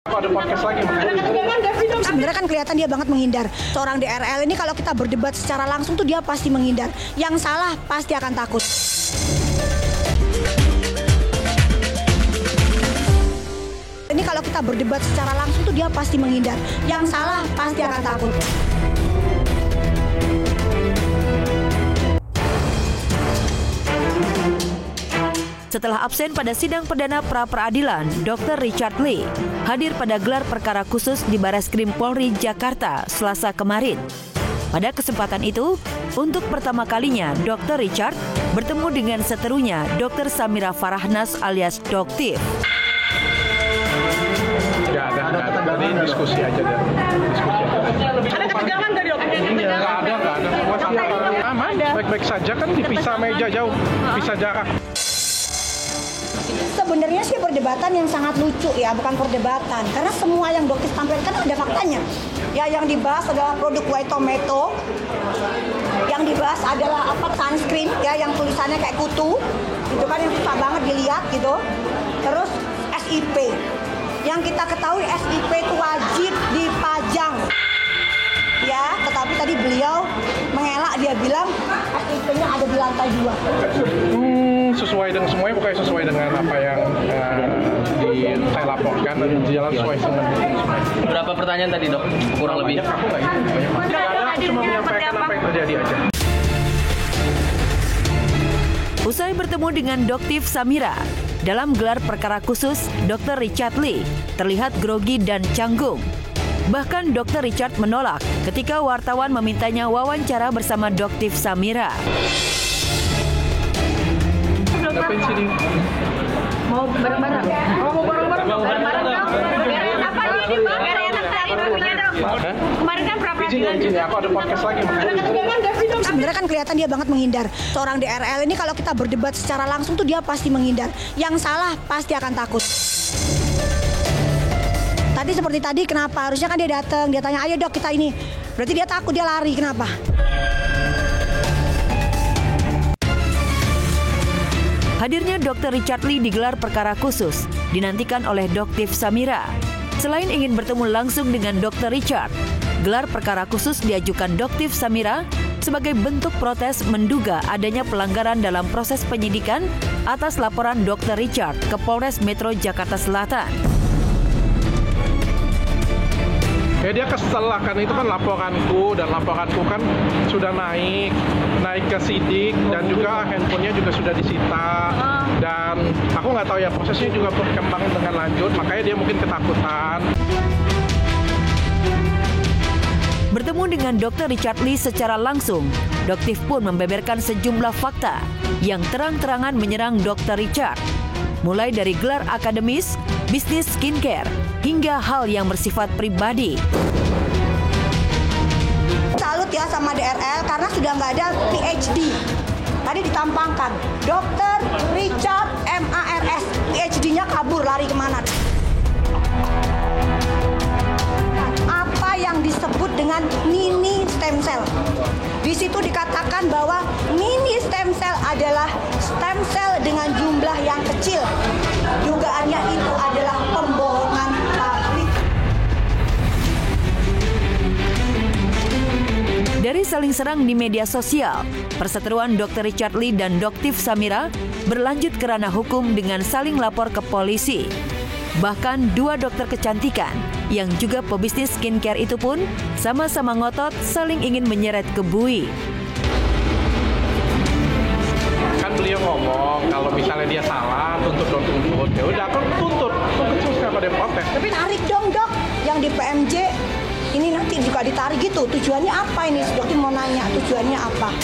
Ada podcast lagi. Sebenarnya kan kelihatan dia banget menghindar. Seorang DRL ini kalau kita berdebat secara langsung tuh dia pasti menghindar. Yang salah pasti akan takut. Ini kalau kita berdebat secara langsung tuh dia pasti menghindar. Yang salah pasti akan takut. Setelah absen pada sidang perdana pra-peradilan, Dr. Richard Lee hadir pada gelar perkara khusus di Bareskrim Polri Jakarta Selasa kemarin. Pada kesempatan itu, untuk pertama kalinya Dr. Richard bertemu dengan seterunya Dr. Samira Farahnas alias Doktif. Nggak ada. Tadi diskusi aja deh. Ada ketegangan nggak, Dok? Nggak ada. Semua aman, baik-baik saja kan dipisah meja jauh, pisah jarak. Sebenarnya sih perdebatan yang sangat lucu ya, bukan perdebatan. Karena semua yang Doktif tampilkan ada faktanya. Ya, yang dibahas adalah produk white tomato. Yang dibahas adalah sunscreen ya, yang tulisannya kayak kutu. Itu kan yang susah banget dilihat gitu. Terus SIP. Yang kita ketahui SIP itu wajib dipajang. Ya, tetapi tadi beliau mengelak, dia bilang SIP-nya ada di lantai 2. Sesuai dengan semuanya, bukan sesuai dengan apa yang saya laporkan dan jalan sesuai dengan semuanya. Berapa pertanyaan tadi, Dok? Kurang lebih. Aku nggak itu. Nggak ada, cuma menyampaikan apa yang terjadi aja. Usai bertemu dengan Doktif Samira, dalam gelar perkara khusus, Dr. Richard Lee terlihat grogi dan canggung. Bahkan Dr. Richard menolak ketika wartawan memintanya wawancara bersama Doktif Samira. Ngapain sini? Mau bareng-bareng. Mau bareng-bareng. Apa ini, Pak? Enak dari interviewnya, Dok. Kemarin kan pra-peradilan. Aku ada podcast lagi. Sebenarnya kan kelihatan dia banget menghindar. Seorang DRL ini kalau kita berdebat secara langsung tuh dia pasti menghindar. Yang salah pasti akan takut. Tadi seperti tadi, kenapa? Harusnya kan dia datang, dia tanya, ayo Dok kita ini. Berarti dia takut, dia lari, kenapa? Hadirnya Dr. Richard Lee di gelar perkara khusus dinantikan oleh Doktif Samira. Selain ingin bertemu langsung dengan Dr. Richard, gelar perkara khusus diajukan Doktif Samira sebagai bentuk protes menduga adanya pelanggaran dalam proses penyidikan atas laporan Dr. Richard ke Polres Metro Jakarta Selatan. Ya dia kesel lah, kan itu kan laporanku kan sudah naik ke sidik dan juga handphonenya juga sudah disita dan aku nggak tahu ya prosesnya juga berkembang dengan lanjut, makanya dia mungkin ketakutan. Bertemu dengan Dr. Richard Lee secara langsung, Doktif pun membeberkan sejumlah fakta yang terang-terangan menyerang Dr. Richard. Mulai dari gelar akademis, bisnis skincare, hingga hal yang bersifat pribadi. Salut ya sama DRL karena sudah nggak ada PhD. Tadi ditampangkan, Dr. Richard MARS, PhD-nya kabur, lari kemana? Apa yang disebut dengan mini stem cell? Di situ dikatakan bahwa mini stem cell adalah stem cell dengan jumlah yang kecil. Dugaannya itu adalah pembohongan publik. Dari saling serang di media sosial, perseteruan Dr. Richard Lee dan Doktif Samira berlanjut ke ranah hukum dengan saling lapor ke polisi. Bahkan dua dokter kecantikan yang juga pebisnis skincare itu pun sama-sama ngotot saling ingin menyeret ke bui. Kan beliau ngomong kalau misalnya dia salah tuntut. Ya udah aku tuntut terus kenapa dia protes? Tapi tarik dong Dok, yang di PMJ ini nanti juga ditarik gitu. Tujuannya apa ini? Dokter mau nanya tujuannya apa?